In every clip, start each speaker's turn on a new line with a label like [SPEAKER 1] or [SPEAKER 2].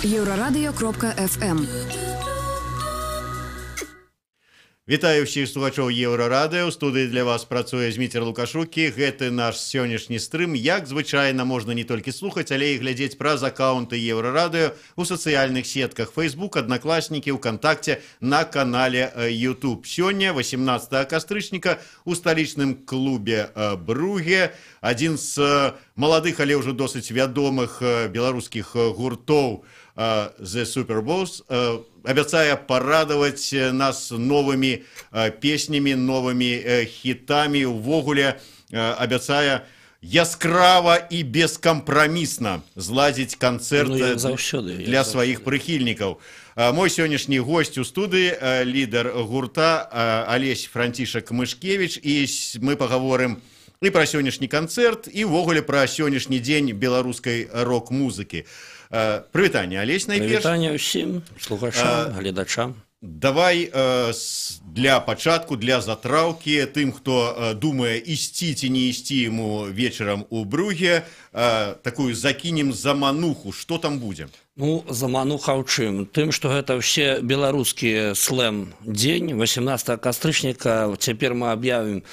[SPEAKER 1] Еврорадио.FM.
[SPEAKER 2] Вітаю всіх слухачоў Еўрарадыё. У студыі для вас працуе Зміцер Лукашукі. Гэты наш сённяшні стрым. Як звычайна, можна не толькі слухаць, але і глядзець праз аккаунты Еўрарадыё у сацыяльных сетках Facebook, Аднакласнікі, ВКонтакце, на канале YouTube. Сёння, 18 кастрычніка, у сталічным клубе Бруге адзін з маладых, але ўжо досыць вядомых беларускіх гуртоў The Superbowls обещая порадовать нас новыми песнями, новыми хитами, увогуле обещая яскрава и бескомпромиссно зладзіць концерт для своих прыхільнікаў. Мой сённяшні гость у студии, лидер гурта Олесь Франтишек Мышкевич, и мы поговорим и про сённяшні концерт, и увогуле про сённяшні дзень беларускай рок-музыкі. Прывітанне, Олесь, найперш.
[SPEAKER 3] Прывітанне ўсім слухачам, гледачам.
[SPEAKER 2] Давай для пачатку, для затраўкі, тым, хто думае, ісці ці не ісці яму вечарам у Бруге, такую закінем замануху. Што там будзе?
[SPEAKER 3] Ну, замануха ў чым? Тым, што гэта ўсе беларускі слэм-дзень, 18 кастрычніка, цяпер мы аб'явім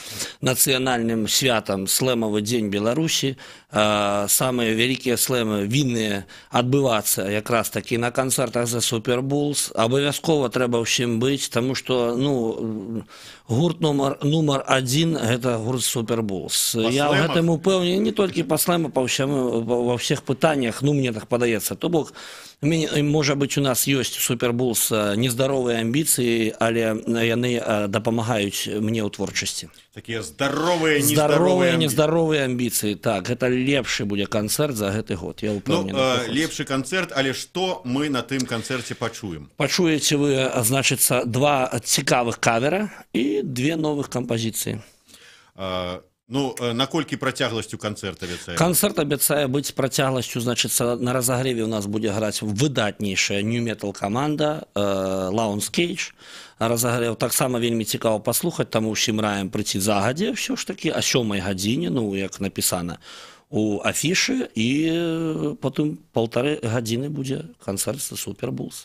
[SPEAKER 3] нацыянальным святам слэмавы дзень Беларусі. Самыя вялікія слэмы вінныя адбывацца якраз такі на канцэртах The Superbowls. Абавязкова трэба ўсім быць, таму што, гурт нумар адзін гэта гурт Superbowls. Я ў гэтым упэўнены не толькі па слэму, ва ўсіх пытаннях, мне так падаецца. То бок, можа быць, у нас ёсць Superbowls нездаровыя амбіцыі, але яны дапамагаюць мне ў творчасці.
[SPEAKER 2] Такія здаровыя,
[SPEAKER 3] нездаровыя амбіцыі, так, гэта лепшы будзе канцэрт за гэты год, я ўпэўнены.
[SPEAKER 2] Лепшы канцэрт, але што мы на тым канцэрце пачуем?
[SPEAKER 3] Пачуеце вы, значыцца, 2 цікавых кавера і 2 новых кампазіцыі.
[SPEAKER 2] Наколькі працягласцю канцэрт абяцае?
[SPEAKER 3] Канцэрт абяцае быць працягласцю, значыцца, на разагреве у нас будзе граць выдатнейшая нью-метал каманда Lawns Cage. Разагрэў таксама вельмі цікава паслухаць, таму ўсім раім прыйти загадзя, ўсё ж такі, о 7 гадзіне, як напісана у афішы, і потым 1,5 гадзіны будзе канцэрт The Superbowls.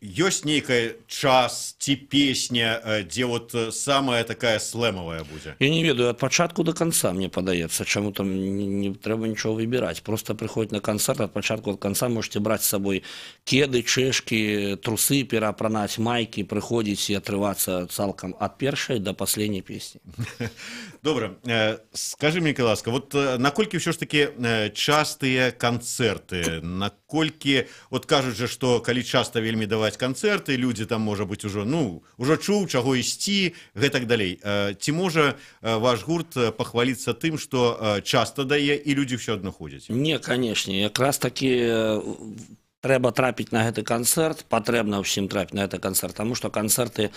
[SPEAKER 2] Ёсць нейкая час ці песня, дзе вот самая такая слэмавая будзе?
[SPEAKER 3] Я не ведаю, ад пачатку до конца, мне падаецца, чаму там не трэба нічого выбіраць. Просто прыходзіць на канцэрт, ад пачатку до конца можете браць з сабой кеды, чэшкі, трусы, пераапранаць, майкі, прыходзіць і атрывацца цалкам ад першай до последняй песні.
[SPEAKER 2] Добра, скажи мне, ласка, вот наколькі ўсё ж таки частыя канцэрты, наколькі, вот кажуць же, што калі часта вельмі даваць канцэрты, людзі там, можа быць, ужо чуў, чаго ісці, гэтак далей. Ці можа ваш гурт пахваліцца тым, што часта дае і людзі ўсё адно ходзяць?
[SPEAKER 3] Не, канешне, якраз такі трэба трапіць на гэты канцэрт, патрэбна ўсім трапіць на гэты канцэрт, таму што канцэрты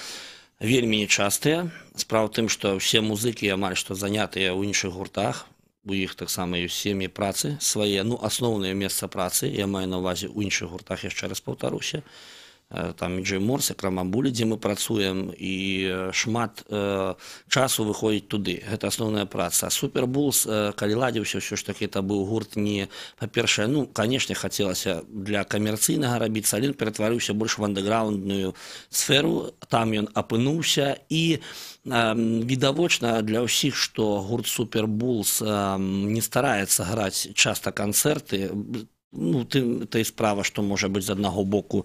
[SPEAKER 3] вельмі нечастыя. Справа ў тым, што ўсе музыкі амаль што занятыя ў іншых гуртах, у іх таксама ёсць сем'і працы свае, асноўныя месца працы, я маю на ўвазе ў іншых гуртах, яшчэ раз паўтаруся, там Джей Морс, Крамамбулі, дзе мы працуем, і шмат часу выходзіць туды. Гэта асноўная праца. Superbowls, калі ладзіўся, ўсё ж такі это быў гурт не, па-першае, канешне, хацелася для камерцыйнага рабіцца, але ператварыўся больш в андэграўндную сферу, там ён апынуўся, і відавочна для ўсіх, што гурт Superbowls не стараецца граць часта канцэрты, тая справа, што можа быць з аднаго боку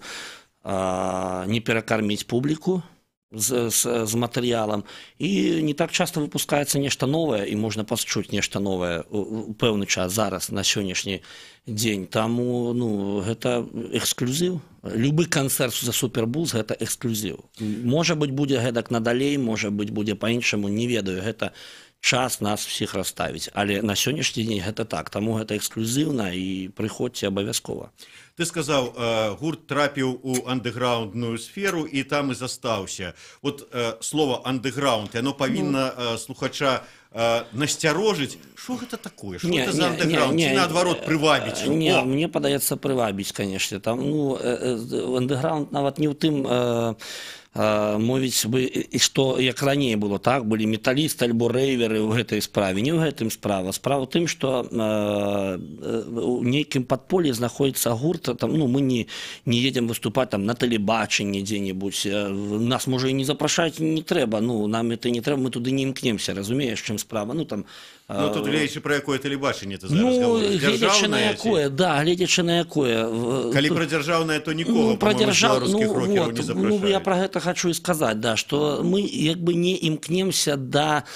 [SPEAKER 3] не перакарміць публіку з матэрыялам, і не так часта выпускаецца нешта новае, і можна пачуць нешта новае у пэўны час зараз, на сённяшні дзень. Таму гэта эксклюзіў. Любы канцэрт за Superbowls гэта эксклюзіў. Можа быць, будзе гэтак надалей, можа быць, будзе па-іншаму, не ведаю, гэта час нас всіх расставіць, але на сённяшні дзень гэта так, таму гэта эксклюзіўна, і прыходзьце абавязкова.
[SPEAKER 2] Ты сказаў, гурт трапіў у андэграўндную сферу і там і застаўся. Вот слово андэграўнд, яно павінна слухача насцярожыць, што гэта такое, што гэта за андэграўнд, ці наадварот прывабіць?
[SPEAKER 3] Не, мне падаецца прывабіць, канешне. Там андэграўнд нават не ў тым мовіць бы, і што як раней было, так, былі металісты альбо рэйверы ў гэтай справе. Не ў гэтым справа. Справа ў тым, што у нейкім падполі знаходзіцца гурт, там, ну, мы не едзем выступаць там на тэлебачанні дзе-небудзь, нас, можа, і не запрашаць не трэба, ну, нам это не трэба, мы туды не імкнемся, разумееш, чым справа, ну, там...
[SPEAKER 2] Ну, тут гледзячы, пра якое тэлебачанне ты зараз
[SPEAKER 3] гаворыш.
[SPEAKER 2] гаворыш.
[SPEAKER 3] Гледзячы на якое, да, гледзячы на якое.
[SPEAKER 2] Калі пра дзяржаўнае, то нікога, па-моему, з беларускіх рокераў не запрашаюць.
[SPEAKER 3] Ну, я пра гэта хачу і сказаць, да, што мы як бы не імкнемся да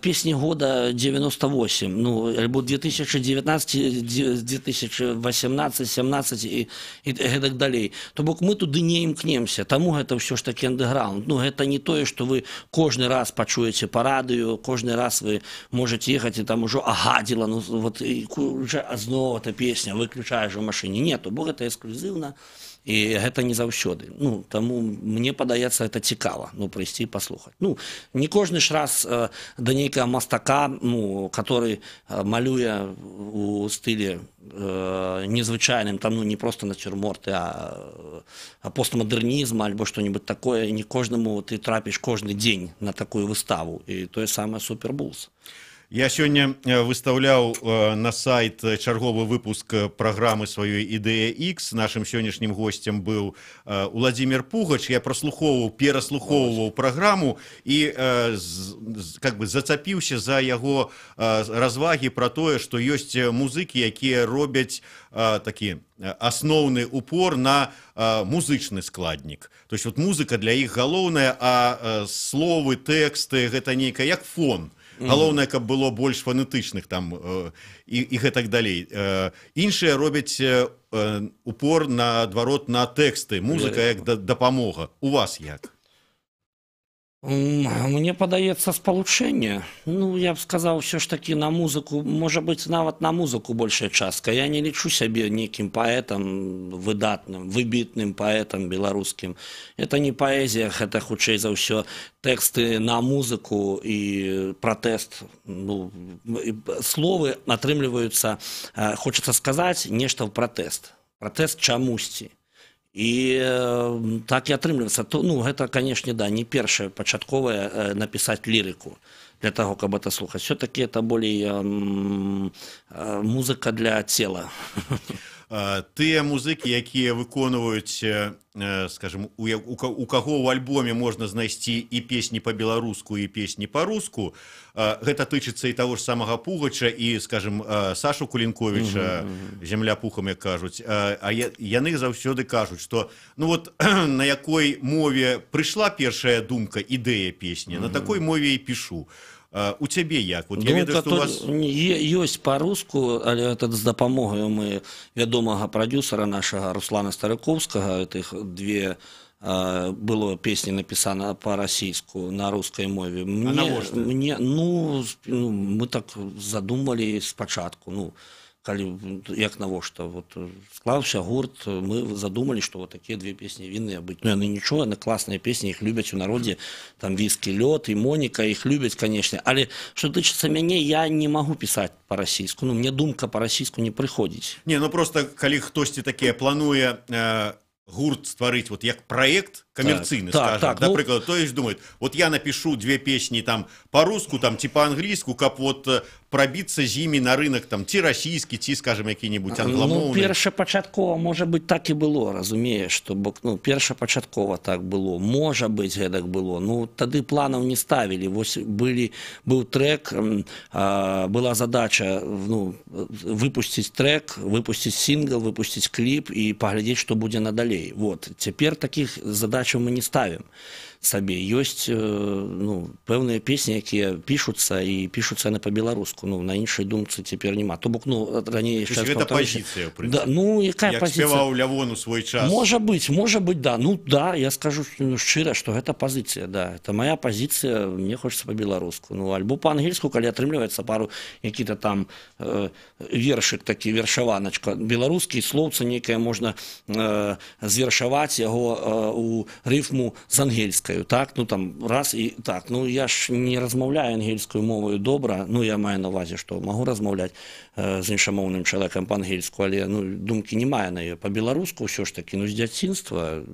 [SPEAKER 3] песні года 98, ну, альбо 2019, 2018, 17 і гэтак далей. То бок мы туды не імкнемся, таму гэта ўсё ж такі андэграунд. Ну, гэта не тое, што вы кожны раз пачуеце па радыё, кожны раз вы можете ехаць і там ужо агадзіла, ну, вот, і уже зноў эта песня, выключаеш у машыне. Нет, бо гэта эксклюзіўна, і гэта не заўсёды. Ну, таму мне падаецца, это цікава, ну, прыйсці і паслухаць. Ну, не кожны ж раз да нейкага мастака, ну, который малюе у стылі незвычайным, там, ну, не просто нацюрморты, а постмадэрнізм, альбо што-нибудь такое, не кожнаму ты трапіш кожны дзень на такую выставу, і тое самае Супербулс.
[SPEAKER 2] Я сёння выстаўляў на сайт чарговы выпуск праграмы сваёй «Ідэя X». Нашым сённяшнім госцем быў Уладзімір Пугач. Я пераслухоўваў праграму і как бы зацапіўся за яго развагі пра тое, што ёсць музыкі, якія робяць такі асноўны упор на музычны складнік. То есть вот музыка для іх галоўная, а словы, тэксты гэта нейкая як фон. Галоўнае, каб было больш фанетычных там і гэтак далей. Іншыя робяць упор наадварот на тэксты, музыка як дапамога. У вас як?
[SPEAKER 3] Мне падаецца спалучэнне. Ну, я б сказаў, ўсё ж такі на музыку, можа быць, нават на музыку большая частка. Я не лічу сябе нейкім паэтам выдатным, выбітным паэтам беларускім. Это не паэзія, гэта хутчэй за ўсё тэксты на музыку і пратэст. Ну, словы атрымліваюцца, хочацца сказаць, нешта ў пратэст. Пратэст чамусьці. І так і атрымліваецца. Ну, гэта, канешне, да, не першае пачатковае напісаць лірыку для таго, каб это слухаць. Все-таки это болей музыка для цела.
[SPEAKER 2] Тыя музыкі, якія выконваюць, скажем, у каго ў альбоме можна знайсці і песні па-беларуску, і песні па-руску, гэта тычыцца і таго ж самага Пугача, і, скажем, Сашу Кулінковіча, земля пухам, як кажуць. А яны заўсёды кажуць, што ну вот на якой мове прыйшла першая думка, ідэя песні, на такой мове і пішу. У цябе як? Вот я ведаю, што у вас...
[SPEAKER 3] Ёсць па-руску, але это з дапамогаю мы вядомага прадюсера нашага Руслана Старыковскага, этих две было песні напісана па-расійску на рускай мове.
[SPEAKER 2] А навошта?
[SPEAKER 3] Ну, мы так задумалі спачатку, ну, калі, як навошта, вот, склаўся гурт, мы задумалі, што вот такія две песні вінныя быць. Ну, яны нічого, яны класныя песні, іх любяць у народзе, там Віскі Лёд і Моніка, іх любяць, канешне. Але, што тычыцца мяне, я не магу пісаць па-расійску, ну, мне думка па-расійску не прыходзіць.
[SPEAKER 2] Не, ну, просто, калі хтосьці такі плануе гурт стварыць, вот, як праект камерцыйны, скажем, напрыклад, то есть думает, вот я напишу две песні там по-руску, там, ці па-англійску, каб вот прабіцца з імі на рынок, там, ці расійскі, ці, скажем, які-небудзь англамоўны.
[SPEAKER 3] Ну, першапачаткова, можа быць, так і было, разумееш, што, ну, першапачаткова так было, можа быць, гэтак было, ну, тады планаў не ставілі, вось быў трэк, была задача, ну, выпусціць трэк, выпусціць сінгл, выпусціць кліп і паглядзець, што будзе надалей. Вот, цяпер такіх задач мы не ставім сабе. Ёсць, ну, пэўныя песні, якія пішуцца, і пішуцца яны па-беларуску. Ну, на іншай думцы цяпер няма. То бок, ну, раней...
[SPEAKER 2] То есть гэта пазіцыя, ў прынцыпе?
[SPEAKER 3] Да, ну, якая пазіцыя?
[SPEAKER 2] Як спяваў Лявон у свой час?
[SPEAKER 3] Можа быць, да. Ну, да, я скажу шчыра, што гэта пазіцыя, да. Это моя пазіцыя, мне хочацца па-беларуску. Ну, альбо па-ангельску, калі атрымліваецца пару які-то там вершык, такі вершаваначка. Беларускі слоўца нейкае можна звершаваць яго у рыфму з ангельскай. Так, ну там раз і так, ну я ж не размаўляю ангельскую мовою добра, ну я маю на увазі, што магу размаўляць з іншамоўным чалавекам па-ангельску, але думкі не мае на яе. Па-беларуску ўсё ж такі, з дзяцінства.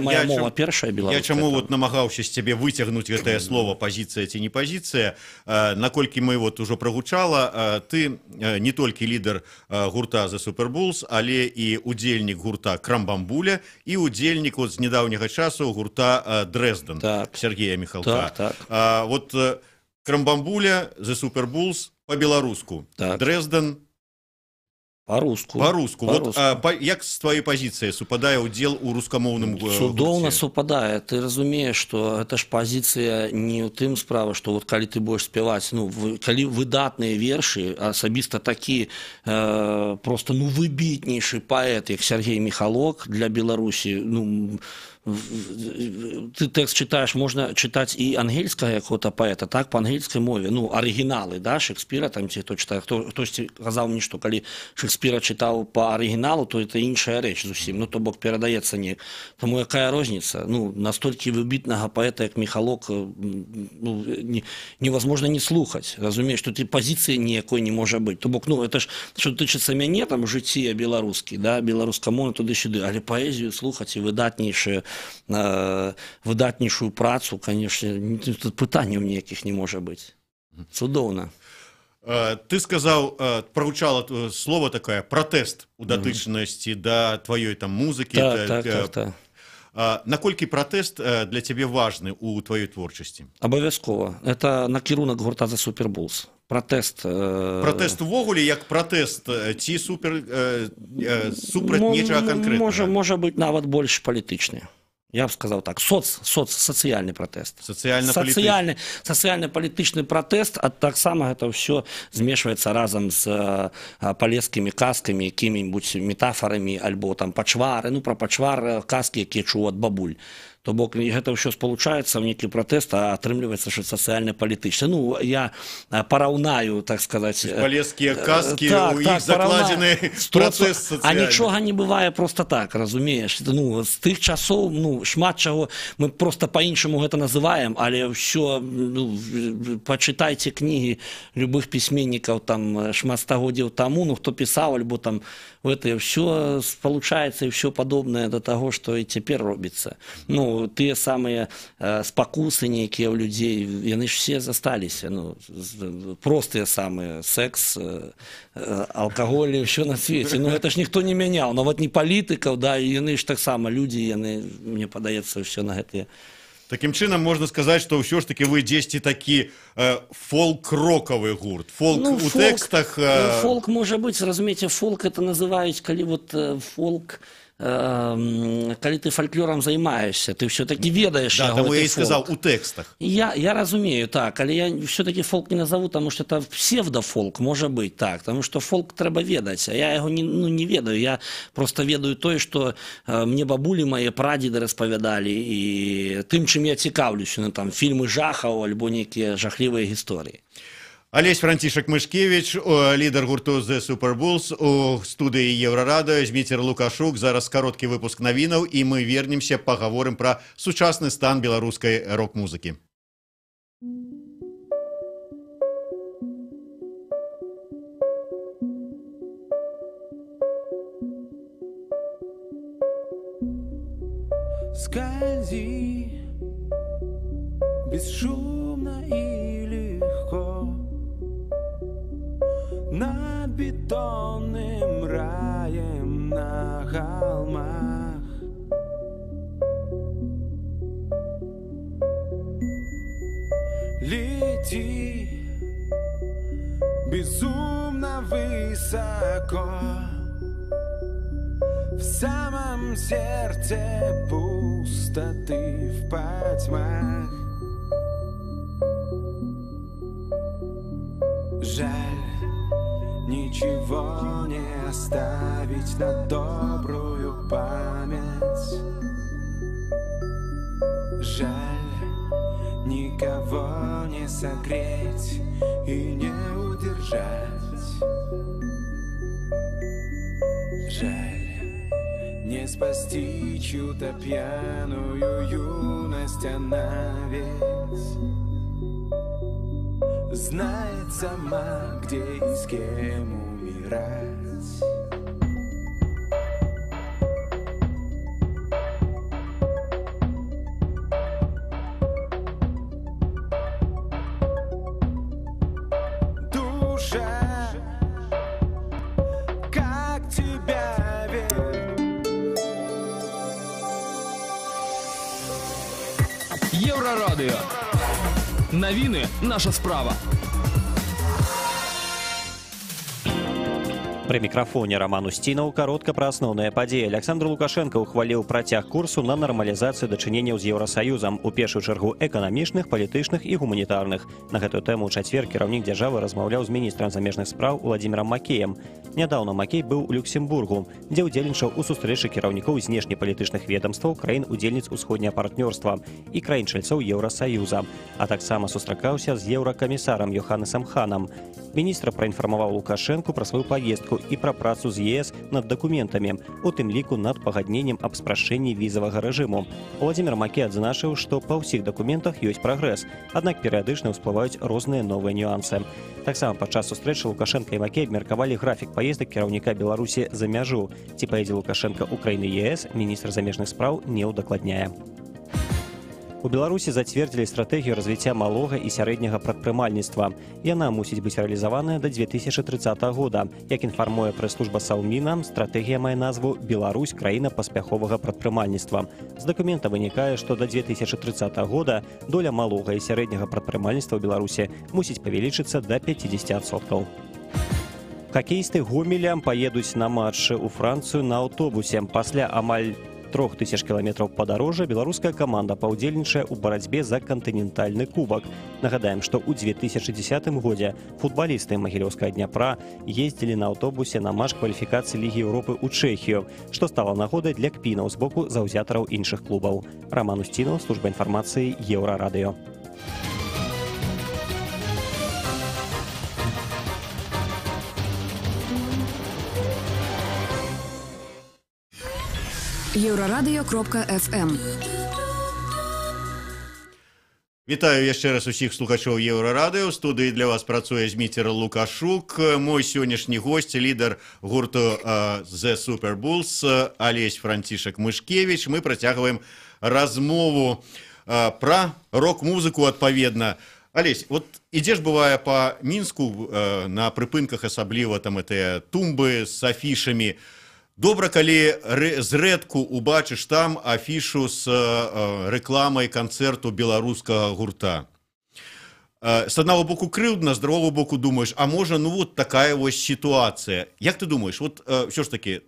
[SPEAKER 3] Моя мова першая беларуская.
[SPEAKER 2] Я чаму намагаўся з цябе выцягнуць гэтае слово «пазіцыя» ці не пазіцыя. Наколькі мы ужо прагучала, ты не толькі лідар гурта The Superbulls, але і удзельнік гурта Крамбамбуля і удзельнік з недаўняга часу гурта Дрэздэн Сергея Михалка. Вот Крамбамбуля, The Superbulls по-беларуску, Дрэздэн
[SPEAKER 3] по-руску.
[SPEAKER 2] Вот як з твоей пазіцыі супадае ўдзел у рускамоўным гурце?
[SPEAKER 3] Цудоўна супадае. Ты разумееш, што гэта ж пазіцыя не ў тым справа, што вот калі ты будзеш спяваць, калі выдатныя вершы, асабіста такі просто выбітнейшы паэт, як Сергей Михалок для Беларусі, ты тэкст чытаеш, можна чытаць і ангельскага якога-то паэта, так, па ангельскай мове, арыгіналы, да, Шекспіра, там ці хто чытае, хтосьці казаў мне, што калі Шекспіра чытаў па арыгіналу, то это іншая рэч зусім, то бок перадаецца неяк. Таму якая розніца? Настолькі выбітнага паэта, як Михалок, невозможно не слухаць, разумееш, што ты пазіцыі ніякой не можа быць. То бок, это ж, што тычыцца мяне, там, жыцці беларускі, да, беларускамоўны туды-сюды, але паэзію слухаць і выдатнейшую працу, конечно, тут пытанняў ніякіх не можа быць. Цудоўна.
[SPEAKER 2] Ты сказаў, прагучала слово такое пратэст у датычнасці да тваёй там музыкі. Так. Наколькі пратэст для цябе важны у тваёй творчасці?
[SPEAKER 3] Абавязкова. Это накірунак гурта The Superbulls. Пратэст
[SPEAKER 2] увогуле як пратэст ці супраць нечага канкрэтнага?
[SPEAKER 3] Можа быць нават больш палітычны. Я б сказаў так, сацыяльны пратэст. Сацыяльна-палітычны пратэст, а таксама гэта ўсё змешваецца разам з палескімі казкамі, якімі-небудзь метафарамі, альбо там пачвары, пра пачвар казкі, якія чуў ад бабуль. То бок гэта ўсё спалучаецца ў нейкі пратэст, а атрымліваецца, што сацыяльна-палітычны. Я параўнаю, так сказаць...
[SPEAKER 2] Палескія казкі, у іх закладзены пратэст сацыяльны.
[SPEAKER 3] А нічога не бывае проста так, разумееш? З тых часоў шмат чаго мы проста па-іншаму гэта называем, але ўсё, пачытайце кнігі любых пісьменнікаў там шмат стагоддзяў таму, хто пісаў, альбо там гэта ўсё спалучаецца і ўсё падобнае да таго, што і цяпер робіцца. Тыя самыя спакусы нейкія ў людзей, яны ж все засталіся, простыя самыя, секс, алкаголь і ўсё на свеце. Гэта ж ніхто не мяняў, нават не палітыкаў, да, і яны ж таксама людзі, яны, мне падаецца, ўсё на гэтыя.
[SPEAKER 2] Такім чынам можна сказаць, што ўсё ж такі вы дзесьці такі фолк-рокавы гурт, фолк у тэкстах...
[SPEAKER 3] Фолк можа быць, разумееце, фолк это называюць, калі фолк... калі ты фальклорам займаешься, ты все-таки ведаешь
[SPEAKER 2] яго, таму я і сказаў, у тэкстах.
[SPEAKER 3] Я разумею, так, але я все-таки фолк не назову, тому что это псевдофолк, можа быць, так, тому что фолк трэба ведаць, а я яго не ведаю, я просто ведаю тое, что мне бабулі мае прадзеды распавядалі, і тым, чым я цікаўлюся, там, фільмы жахаў, альбо нейкія жахлівыя гісторыі.
[SPEAKER 2] Алесь Францішак Мышкевич, лідар гурту The Superbulls, у студыі Еўрарадыё, Зміцер Лукашук. Зараз кароткі выпуск навінаў, і мы вернемся, пагаворым пра сучасны стан беларускай рок-музыкі.
[SPEAKER 1] Скользи бесшумно и легко над бетонным раем на холмах. Лети безумно высоко в самом сердце пустоты, в потьмах. Жаль, ничего не оставить на добрую память. Жаль, никого не согреть и не удержать. Жаль, не спасти чью-то пьяную юность, она ведь знает сама, где и с кем умирать. Душа, как тебя верю.
[SPEAKER 4] Єврорадіо. Новини – наша справа.
[SPEAKER 5] При мікрафоне Роман Устинов коротко про асноўныя падзеі. Александр Лукашенко ухваліў працяг курсу на нармалізацыю дачыненняў з Еўрасаюзам, у першую чаргу эканамічных, палітычных і гуманітарных. На гэтую тэму ў чацвер кіраўнік дзяржавы размаўляў з міністрам замежных спраў Уладзімірам Макеем. Нядаўна Макей быў у Люксембургу, дзе ўдзельнічаў у сустрэчы кіраўнікоў знешнепалітычных ведамстваў краін-удзельніц усходняе партнёрства і краін-чальцоў Еўрасаюза, а таксама сустракаўся з еўракамісарам Йоханнесам Ханам. Міністр праінфармаваў Лукашэнку пра сваю паездку і пра працу з ЕС над дакументамі, у тым ліку над пагадненнем аб спрашчэнні візавага рэжыму. Уладзімір Макей адзначыў, што па ўсіх дакументах ёсць прагрэс, аднак перыядычна ўсплываюць розныя новыя нюансы. Таксама падчас сустрэчы Лукашенка і Макей абмеркавалі графік паездак кіраўніка Беларусі за мяжу. Ці паедзе Лукашенка ў краіны ЕС, міністр замежных спраў не ўдакладняе. У Беларусі зацвердзілі стратэгію развіцця малога і сярэдняга прадпрымальніцтва. Яна мусіць быць рэалізаваная да 2030 года. Як інфармуе прэс-служба Саўміна, стратэгія мае назву «Беларусь – краіна паспяховага прадпрымальніцтва». З дакумента вынікае, што да 2030 года доля малога і сярэдняга прадпрымальніцтва ў Беларусі мусіць павялічыцца да 50%. Хакеісты Гомеля паедуць на матчы ў Францыю на аўтобусе. Пасля амаль 3000 кіламетраў падарожжа беларуская каманда паўдзельнічае ў барацьбе за кантынентальны кубак. Нагадаем, што ў 2010 годзе футбалісты магілёўскага Дняпра ездзілі на аўтобусе на матч кваліфікацыі Лігі Еўропы ў Чэхію, што стала нагодай для кпінаў з боку заўзятараў іншых клубаў. Роман Устинов, служба інфармацыі Еўрарадыё.
[SPEAKER 6] Еўрарадыё.фм.
[SPEAKER 2] Вітаю яшчэ раз усіх слухачоў Еўрарадыё. У студыі для вас працуе Зміцер Лукашук. Мой сённяшні госць, лідар гурту The Super Bulls Алесь Францішак Мышкевіч. Мы працягваем размову пра рок-музыку адпаведна. Алесь, вот ідзеш, бывае, па Мінску на прыпынках, асабліва там гэтыя тумбы з афішамі. Добра, калі зрэдку убачыш там афішу з рэкламай канцэрту беларускага гурта. З аднаго боку крыўдна, з другого боку думаеш, а можа, ну вот такая вось сітуацыя. Як ты думаеш, вот ўсё ж таки,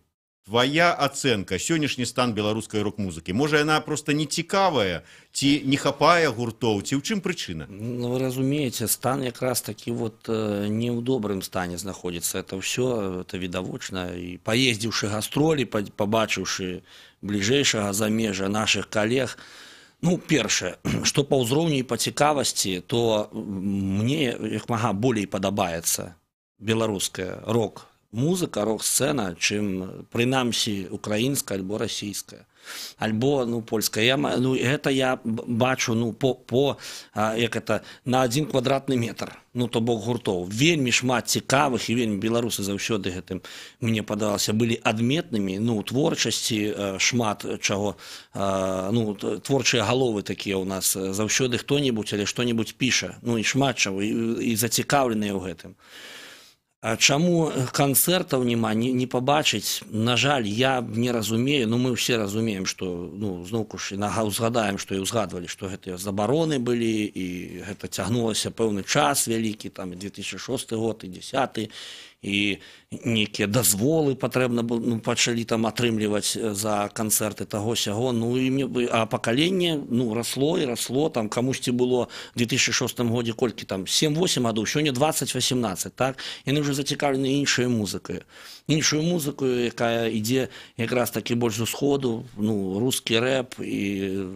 [SPEAKER 2] твоя ацэнка, сённяшні стан беларускай рок-музыкі, можа, яна проста не цікавая, ці не хапае гуртоў, ці ў чым прычына?
[SPEAKER 3] Ну, вы разумееце, стан якраз такі вот не ў добрым стане знаходзіцца. Это ўсё, это відавочна. І паездзіўшы гастролі, пабачыўшы бліжэйшага замежжа нашых калег, ну, першае, што па ўзроўню і па цікавасці, то мне як мага болей падабаецца беларуская рок-музыка, рок-сцэна, чым прынамсі украінская альбо расійская, альбо ну польская. Ну, гэта я бачу ну як это на 1 квадратны метр, ну то бок гуртоў. Вельмі шмат цікавых і вельмі беларусы заўсёды гэтым, мне падалася, былі адметнымі. Ну, творчасці шмат чаго, ну творчыя галовы такія ў нас заўсёды хто-небудзь, але што-небудзь піша. Ну і шмат чаго, і зацікаўленыя ў гэтым. А чаму канцэртаў няма, не пабачыць? На жаль, я не разумею, ну мы ўсе разумеем, што, ну, зноўку ж узгадаем, што і ўзгадвалі, што гэтыя забароны былі, і гэта цягнулася пэўны час вялікі, там і 2006 год, і 2010, і нейкія дазволы патрэбна ну, пачалі там атрымліваць за канцэрты таго-сяго, ну і а пакаленне ну расло і расло, там камусьці было в 2006 годзе колькі там 7-8 гадоў, сёння 20-18, так? Яны ўжо зацікаўлены іншай музыкай. Іншую музыку, якая ідзе якраз такі больш з усходу, ну, рускі рэп і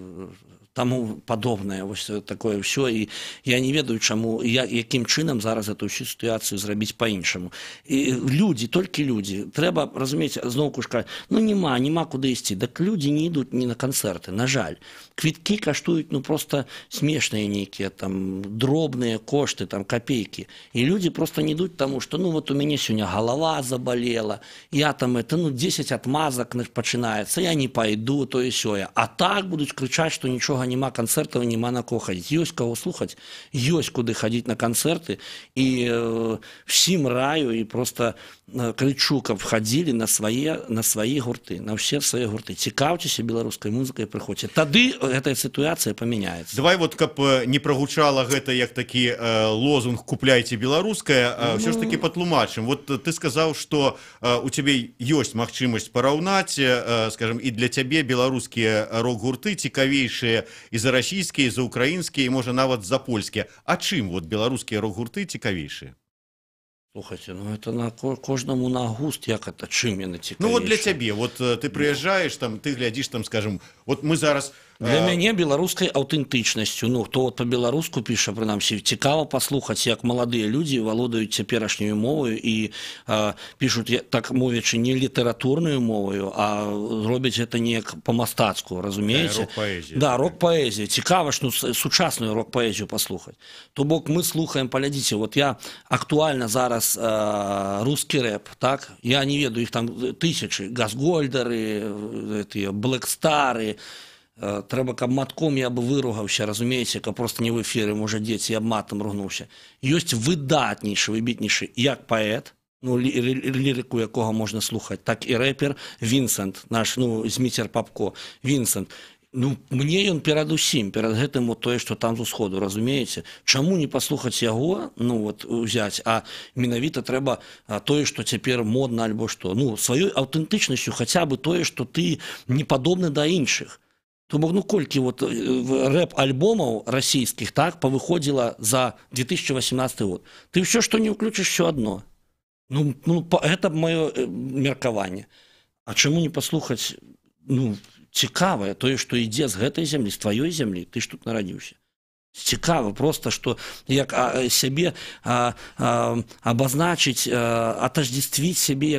[SPEAKER 3] таму падобнае вось такое ўсё, і я не ведаю чаму якім чынам зараз эту ўсю сітуацыю зрабіць па-іншаму. І людзі, толькі людзі, трэба разумець, зноўку ж кажа, ну няма куды ісці, так людзі не ідуць ні на канцэрты, на жаль. Квіткі каштуюць ну просто смешныя нейкія там дробныя кошты, там копейкі, і людзі просто не ідуць таму, што ну вот у мяне сёння галава забалела, я там это ну 10 отмазак пачынаецца, я не пайду, тое сёе, а так будуць крычаць, што нічога няма канцэртаў, няма на кого хадзіць. Ёсць каго слухаць, ёсць куды хадзіць на канцэрты, і всім раю і просто крычу, каб хадзілі на свае гурты, на ўсе свае гурты. Цікаўцеся беларускай музыкай, прыходзьце. Тады гэтая сітуацыя памяняецца.
[SPEAKER 2] Давай вот каб не прагучала гэта як такі лозунг «Купляйце беларускае», ўсё ж такі патлумачым. Вот ты сказаў, што у цябе ёсць магчымасць параўнаць, скажем, і для цябе беларускія рок-гурты цікавейшыя і за расійскія, і за украінскія, і можа нават за польскія. А чым вот беларускія рок-гурты цікавейшыя?
[SPEAKER 3] Слухайте, ну это на кожнаму на густ, як это, чым яны цікавейшыя?
[SPEAKER 2] Ну вот для цябе, вот ты прыязджаеш там, ты глядзіш там, скажем, вот мы зараз...
[SPEAKER 3] Для мяне беларускай аўтэнтычнасцю, ну хто вот па-беларуску піша, прынамсі, цікава паслухаць, як маладыя людзі валодаюць цяперашняю моваю і пішуць, так мовячы, не літаратурную моваю, а робяць гэта неяк па-мастацку, разумееце?
[SPEAKER 2] Рок-паэзія.
[SPEAKER 3] Да, рок-паэзія. Цікава ж, ну, сучасную рок-паэзію паслухаць. То бок мы слухаем, паглядзіце, вот я актуальна зараз рускі рэп, так? Я не ведаю, іх там тысячы, Газгольдары, Блэкстары. Трэба, каб матком я бы выругаўся, разумееце, каб просто не в эфіры, можа, дзеці, я б матам ругнуўся. Ёсць выдатнейшы, выбітнейшы, як паэт, ну, лірыку якога можна слухаць, так і рэпер Вінсент, наш, ну, Зміцер Папко, Вінсент. Ну, мне ён перад усім, перад гэтым вот тое, што там з усходу, разумееце? Чаму не паслухаць яго, ну, вот, узяць, а менавіта трэба тое, што цяпер модна, альбо што? Ну, сваёй аўтэнтычнасцю хаця бы тое, што ты не падобны да іншых. То бок, ну, колькі вот рэп-альбомаў расійскіх, так, павыходзіла за 2018 год. Ты ўсё, што не ўключыш, все одно. Ну, гэта маё меркаванне. А чаму не паслухаць, ну, цікавае тое, што ідзе з гэтай зямлі, з тваёй зямлі, ты ж тут нарадзіўся. Цікава просто, што як сябе абазначыць, атаждествіць сябе,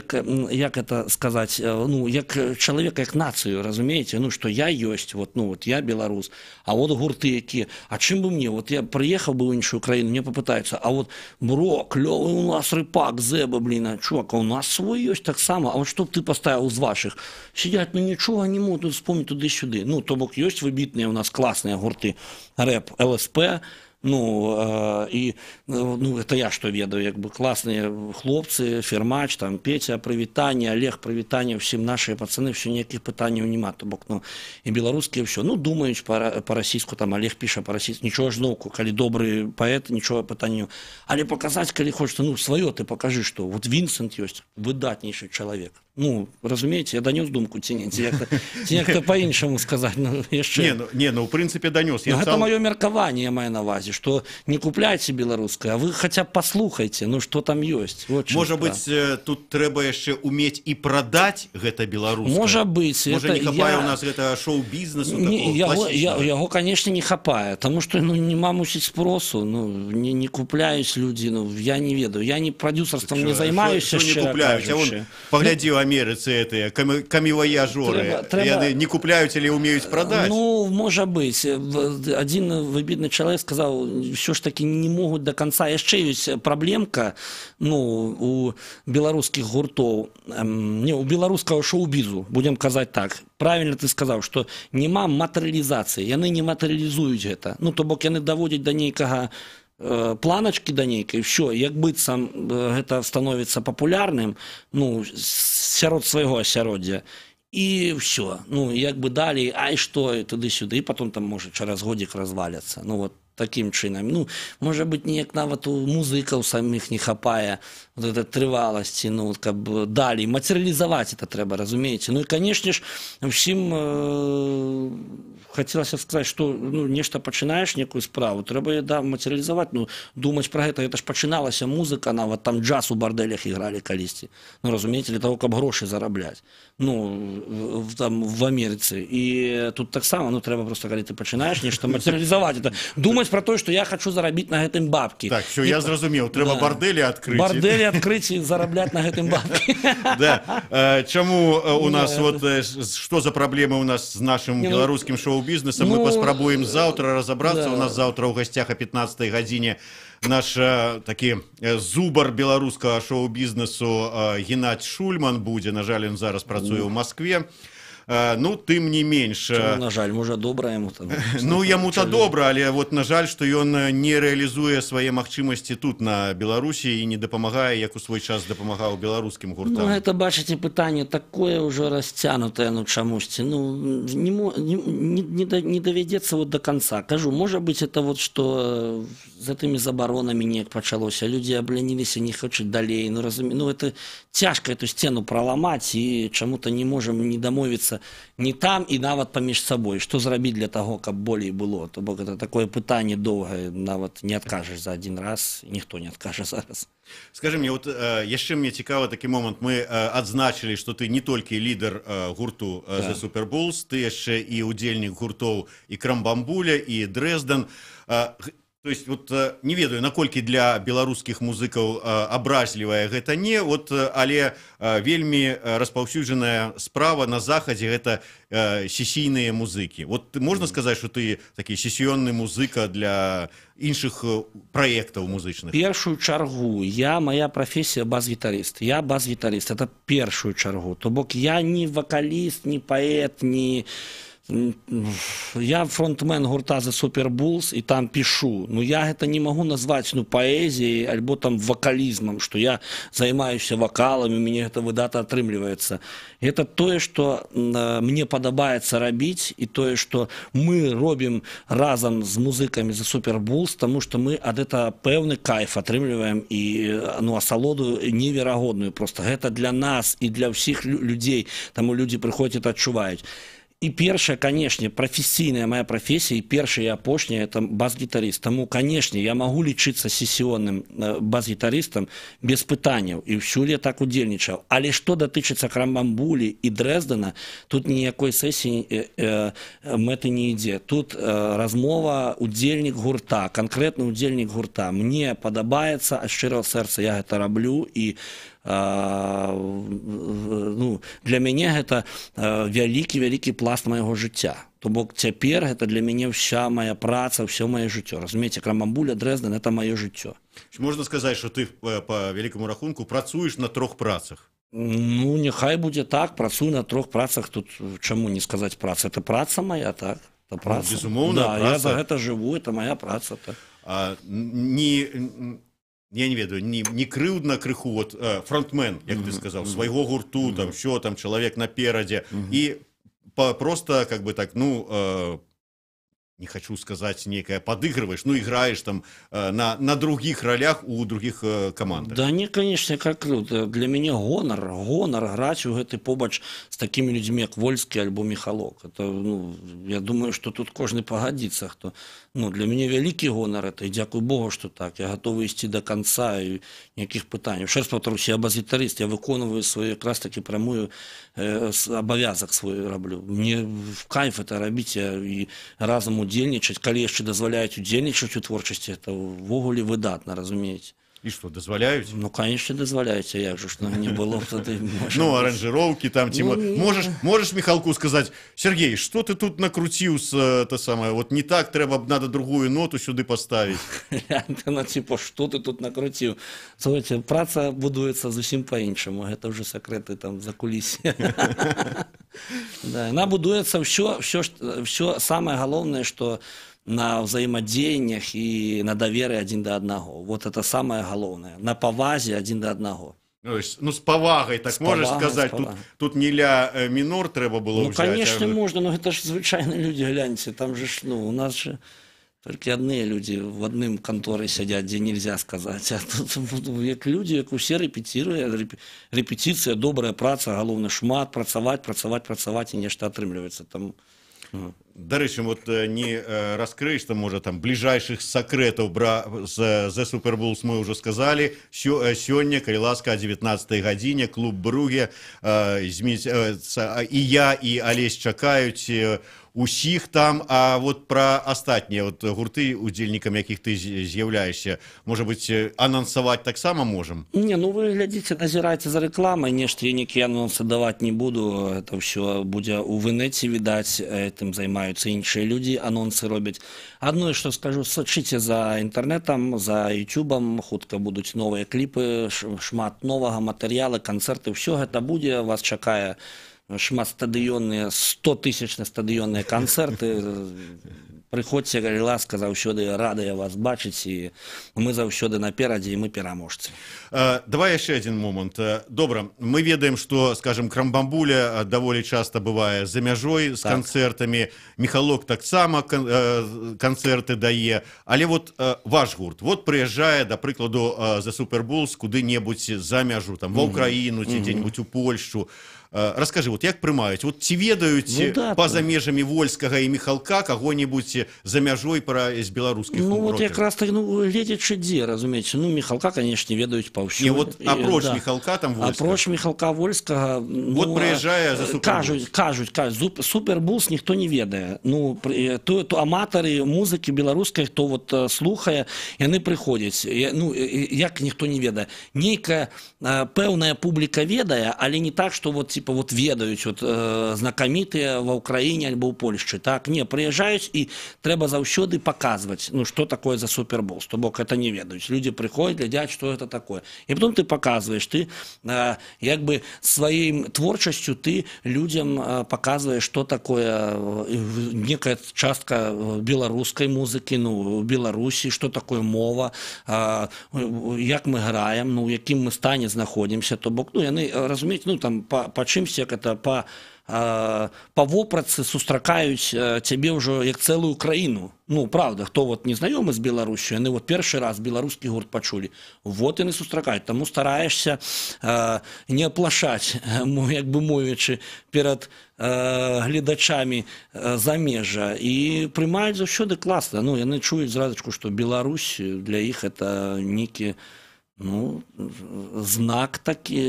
[SPEAKER 3] як это сказаць, ну, як чалавека, як нацыю, разумееце, ну, што я ёсць, вот, ну, вот я беларус, а вот гурты якія, а чым бы мне, вот я прыехаў бы ў іншую краіну, мне папытаюцца, а вот, бро, клёвы у нас рэпак, зэба, блин, а чувак, а у нас свой ёсць таксама, а вот што б ты паставіў з вашых? Сидять, ну, нічога не могу вспомнить туды-сюды. Ну, то бок, ёсць выбітныя у нас класныя гурты, рэп, ЛСП, ну, і, ну, это я што ведаю, як бы класныя хлопцы, Фермач, там, Петя, прывітанне, Олег, прывітанне, ўсім нашыя пацаны, ўсё ніякіх пытанняў няма, то бок, ну, і беларускія ўсё, ну, думаюць па-расійску, там, Олег піша па-расійску, нічога ж зноўку, калі добры паэт, нічога пытанняў, але паказаць, калі хочаш, ну, сваё ты пакажы, што вот Вінсент ёсць выдатнейшы чалавек. Ну, разумееце, я данёс думку, ці не, ці як-то па-іншаму сказаць, ну, яшчэ.
[SPEAKER 2] Не, ну, ў прынцыпе, данёс.
[SPEAKER 3] Гэта маё меркаванне, я маю на ўвазе, што не купляйце беларускае, а вы хаця б паслухайце, ну, што там ёсць.
[SPEAKER 2] Можа быць, тут трэба яшчэ умець і прадаць гэта беларускае?
[SPEAKER 3] Можа быць.
[SPEAKER 2] Можа, не хапае ў нас гэта шоу-бізнесу такого класічнага?
[SPEAKER 3] Яго, канешне, не хапае, таму што, ну, нема, мусіць, спросу, ну, не купляюць людзі, ну, я не ведаю, я не прадюсарствам не займаюся,
[SPEAKER 2] шчыра кажучы. Паглядзі ў Амерыцы гэтыя каміваяжоры, яны не купляюць, але ўмеюць прадаць.
[SPEAKER 3] Ну, можа быць. Адзін выбітны чалавек сказаў, ўсё ж такі не могуць до конца. Яшчэ ёсць праблемка, ну, у беларускіх гуртоў, не, у беларускага шоу-бізу, будем казаць так. Правильно ты сказаў, што няма матэрыялізацыі, яны не матэрыялізуюць гэта. Ну, то бок яны даводзяць да нейкага планачкі да нейкай, все, як быццам гэта становіцца папулярным, ну, сярод свайго асяроддзя, і все, ну, як бы далей, ай, што, туды-сюды, і потом там, можа, чараз годзік разваляцца, ну, вот, такім чынам. Ну, можа быць, неяк нават у музыкаў саміх не хапае вот этой трываласці, ну, каб далей, матэрыялізаваць это трэба, разумееце. Ну, і, канешне ж, усім хацелася сказаць, што ну, нешта пачынаеш некую справу, трэба да, матэрыялізаваць, ну, думаць пра гэта ж пачыналася музыка, нават там джаз у бардэлях ігралі калісьці, ну, разумееце, для того, каб грошы зарабляць, ну, там в Амерыцы, і тут таксама, ну, трэба просто, калі ты пачынаеш нешта матэрыялізаваць, это думаць пра тое, што я хачу зарабіць на гэтым бабкі.
[SPEAKER 2] Так, все, я зразумеў, трэба бардэлі адкрыць.
[SPEAKER 3] Бардэлі адкрыць і зарабляць на гэтым бабкі.
[SPEAKER 2] Да, чаму у нас, вот, што за праблемы у нас з нашым беларускім шоу-бізнесам, мы паспрабуем заўтра разабрацца, у нас заўтра ў гасцях о 15 гадзіне наш такі зубар беларускага шоу-бізнесу Геннадзь Шульман будзе, на жаль, ён зараз працуе ў Маскве. Ну, тым не менш...
[SPEAKER 3] На жаль, можа, добра яму там.
[SPEAKER 2] Ну, яму-то добра, але вот, на жаль, што ён не рэалізуе свае магчымасці тут, на Беларусі, і не дапамагае, як у свой час дапамагаў беларускім гуртам.
[SPEAKER 3] Ну, гэта, бачыце, пытанне такое ўжо расцянутае, ну, чамусьці. Ну, не давядзецца вот до конца. Кажу, можа быць, это вот, што з гэтымі забаронамі неяк пачалося. Людзі абляніліся, не хочуць далей. Ну, разумею, ну, это цяжка эту сцену праламаць, і чаму-то не можам не дамовіцца не там і нават паміж сабой. Што зрабіць для таго, каб болей было? То бок это такое пытанне доўгае, нават не адкажаш за адзін раз, ніхто не адкажа зараз.
[SPEAKER 2] Скажи мне, вот яшчэ мне цікава такі момант, мы адзначылі, што ты не толькі лідар гурту The Super Bulls, ты яшчэ і удзельнік гуртоў і Крамбамбуля, і Дрэзден. То есть, вот, не ведаю, наколькі для беларускіх музыкаў абразлівая гэта не, вот, але вельмі распаўсюджаная справа на захадзе гэта сесійныя музыкі. Вот можна сказаць, што ты такі сесіённы музыка для іншых праектаў музычных?
[SPEAKER 3] Першую чаргу, моя прафесія бас-гітарыст. Я бас-гітарыст, это першую чаргу. То бок я не вакаліст, не паэт, не... Я фронтмен гурта The Super Bulls і там пішу. Ну, я гэта не магу назваць, ну, паэзіяй альбо там вакалізмам, што я займаюся вакалам, і мяне гэта выдатна атрымліваецца. Гэта тое, што мне падабаецца рабіць, і тое, што мы робім разам з музыкамі The Super Bulls, таму што мы ад гэта пэўны кайф атрымліваем і, ну, асалоду неверагодную. Просто гэта для нас і для ўсіх людзей, таму людзі прыходзяць і адчуваюць. І першая, канешне, прафесійная моя прафесія, і першая і апошняя, это бас-гітарыст. Таму, канешне, я магу лічыцца сесіённым бас-гітарыстам без пытанняў, і ўсюль я так удзельнічаў. Але што датычыцца Крамбамбулі і Дрэздена, тут ніякой сесіі мэты не ідзе. Тут размова удзельнік гурта, канкрэтны удзельнік гурта. Мне падабаецца, ад шчырага сэрца я гэта раблю, і ну, для мяне гэта вялікі пласт майго жыцця. То бок цяпер гэта для мяне ўся моя праца, ўсё маё жыццё. Разумееце, Крамбамбуля, Дрэзден — это маё жыццё.
[SPEAKER 2] Можна сказаць, што ты по вялікаму рахунку працуеш на 3 працах?
[SPEAKER 3] Ну, няхай будзе так, працую на 3 працах. Тут чаму не сказаць праца? Это праца моя, так? Это праца.
[SPEAKER 2] Ну, безумоўна,
[SPEAKER 3] да,
[SPEAKER 2] праца.
[SPEAKER 3] Я за гэта жыву, это моя праца. Так.
[SPEAKER 2] Я не ведаю, не крыўдна крыху, вот фронтмен, як ты сказаў, свайго гурту, там, що там, чалавек наперадзе, і просто, как бы так, ну, не хочу сказать, некое подыгрываешь, ну, играешь там на других ролях у других командах.
[SPEAKER 3] Да не, конечно, как круто. Для меня гонор граць у гэты побач с такими людьми, как Вольскі альбо Михалок. Это, ну, я думаю, что тут кожны пагадзіцца, хто. Ну, для мяне вялікі гонар это, і дзякуй Богу, што так. Я гатовы ісці до конца, і ніякіх пытанняў. Ще раз повторюсь, я бас-гітарыст, я выконваю свою якраз таки прамую абавязак свой раблю. Мне в кайф это рабіць, і разам удзельнічаць, калі яшчэ дазваляюць удзельнічаць у творчасці, это ўвогуле выдатна, разумееце.
[SPEAKER 2] И что, дозволяют?
[SPEAKER 3] Ну, конечно, дозволяют, а як же, что не было тады.
[SPEAKER 2] Ну, аранжировки там, типа, можешь Михалку сказать: Сергей, что ты тут накрутил с это самое, вот не так, надо другую ноту сюда поставить.
[SPEAKER 3] Ну, типа, что ты тут накрутил? Слушайте, праца будуется зусім по-іншаму, это уже секреты там за кулисье. Да, она будуется все самое главное, что на взаимодействиях и на доверии один до одного. Вот это самое главное. На повазе один до одного.
[SPEAKER 2] Ну, с повагой, так можешь сказать. Тут не ля минор треба было
[SPEAKER 3] взять. Ну, конечно,
[SPEAKER 2] а...
[SPEAKER 3] можно, но это же звычайные люди, гляньте. Там же, ну, у нас же только одни люди в одном конторе сидят, где нельзя сказать. А тут як люди, як усе репетируют. Репетиция, добрая праца, головне шмат, працаваць и нечто отрымливается там.
[SPEAKER 2] Дарэчы, вот не раскрыешь там, можа, там бліжэйшых сакрэтаў з The Super Bulls мы уже сказали. Сёння, калі ласка, о 19 гадзіне клуб Бруге, і я, і Алесь чакаюць усіх там. А вот про астатнія вот гурты, удзельнікам якіх ты з'яўляешься, можа быть, анансаваць таксама можем?
[SPEAKER 3] Не, ну вы глядзіце, назірайце за рэкламай, нешта я нейкія анонсы даваць не буду, это ўсё будзе у вынэце відаць, этим займаюцца іншыя людзі, анонсы робяць. Адно, што скажу, сачыце за інтэрнетам, за ютубам, хутка будуць новыя кліпы, шмат новага матэрыяла, канцэрты, ўсё гэта будзе, вас чакае шмат стадыённыя, 100-тысячныя стадыённыя канцэрты. Прыходзьце, калі ласка, заўсёды радыя вас бачыць, і мы заўсёды наперадзе, і мы пераможцы.
[SPEAKER 2] Давай яшчэ один момант. Добра, мы ведаем, што, скажем, Крамбамбуля даволі часта бывае за мяжой з канцэртамі, Міхалок таксама канцэрты дае, але вот ваш гурт, вот прыязджае, да прыкладу, The Super Bulls куды-небудзь за мяжу, там, ва Ўкраіну, ці дзе-небудзь у Польшчу. Раскажи, вот як прымаюць? Вот ці ведаюць па-за межамі Вольскага і Міхалка каго-небудзь за мяжой з беларускіх рокераў?
[SPEAKER 3] Ну, вот якраз так, гледзячы дзе, разумееце, ну, Міхалка, канешне, ведаюць паўсюль.
[SPEAKER 2] Не, вот апроч Міхалка там Вольскага.
[SPEAKER 3] Апроч Міхалка Вольскага,
[SPEAKER 2] вот прыязджае за Super Bulls.
[SPEAKER 3] Кажуць, Super Bulls ніхто не ведае. Ну, то аматары музыкі беларускай, хто вот слухае, яны прыходзяць. Ну, як ніхто не ведае? Нейкая пэўная публіка ведае, але не так, што вот вот ведаюць вот, знакамітыя ва Ўкраіне альбо ў Польшчы. Так, не, прыязджаюць і трэба заўсёды паказваць, ну, што такое за Super Bulls. То бок это не ведаюць. Людзі прыходзяць, глядзяць, што гэта такое. І потом ты паказваеш, ты як бы сваёй творчасцю ты людзям паказваеш, што такое некая частка беларускай музыкі, ну, Беларусі, што такое мова, як мы граем, ну, у якім мы стане знаходзімся. То бок, ну, яны разумеюць, ну, там, па чымся, гэта па вопратцы сустракаюць цябе ўжо як цэлую краіну. Ну, правда, хто вот не знаёмы з Беларусю, яны вот першы раз беларускі гурт пачулі. Вот яны сустракаюць. Таму стараешся не аплашаць, як бы мовячы, перад гледачамі замежжа. І прымаюць заўсёды класна. Ну, яны чуюць зразачку, што Беларусь для іх это нейкі, ну, знак такі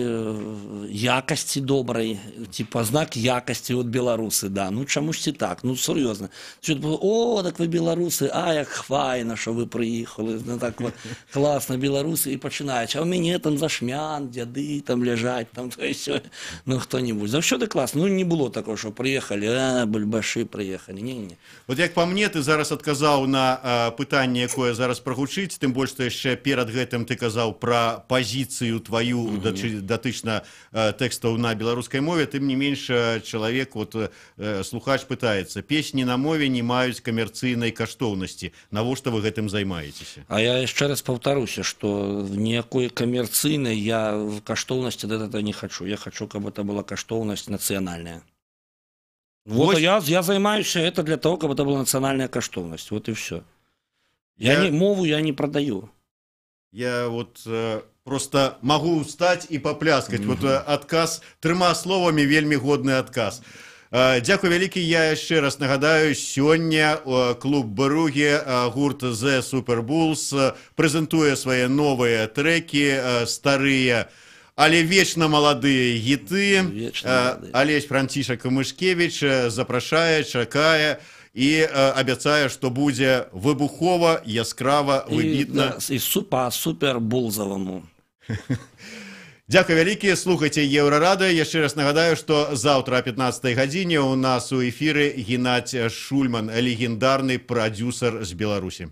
[SPEAKER 3] якасці добрай, типа знак якасці от беларусы, да, ну чамусьці так, ну сур'ёзна. О, так вы беларусы, а як файна, що ви приїхали, ну так вот класна беларусы, і пачынаюць, а у мяне там зашмян, дзяды там ляжаць, там то все, ну хто-нибудь. Заўсёды класна, ну не было такого, що приїхали, а бульбашы приїхали, не-не.
[SPEAKER 2] Вот як па мне, ты зараз адказаў на пытанне, якое зараз прагучыць, тым больш, што яшчэ перад гэтым ты казаў про пазіцыю твою датычна тэкстаў на беларускай мове, тым не менш чалавек, вот слухач пытаецца, песні на мове не маюць камерцыйнай каштоўнасці. Навошта вы гэтым займаецеся? А
[SPEAKER 3] я яшчэ раз паўтаруся, што ніякой камерцыйнай я каштоўнасці гэта не хочу. Я хочу, каб это была каштоўнасць нацыянальная. Вот я займаюся это для того, каб это была нацыянальная каштоўнасць. Вот і все. Мову я не продаю.
[SPEAKER 2] Я вот просто могу встать и попляскать. Вот адказ 3 словами вельмі годны адказ. Дзякуй вялікі. Я яшчэ раз нагадаю, сёння клуб Бруге, гурт The Super Bulls прэзентуе свае новыя трэкі, старыя, але вечна маладыя гіты. Алесь Францішак Мышкевіч запрашае, чакае і абяцае, што будзе выбухова, яскрава, выбітна.
[SPEAKER 3] І па супербулзаваму.
[SPEAKER 2] Дзякуй вялікі. Слухайце Еўрарадыё. Яшчэ раз нагадаю, што заўтра о 15 гадзіне у нас у эфіры Геннадзь Шульман, легендарны прадзюсар з Беларусі.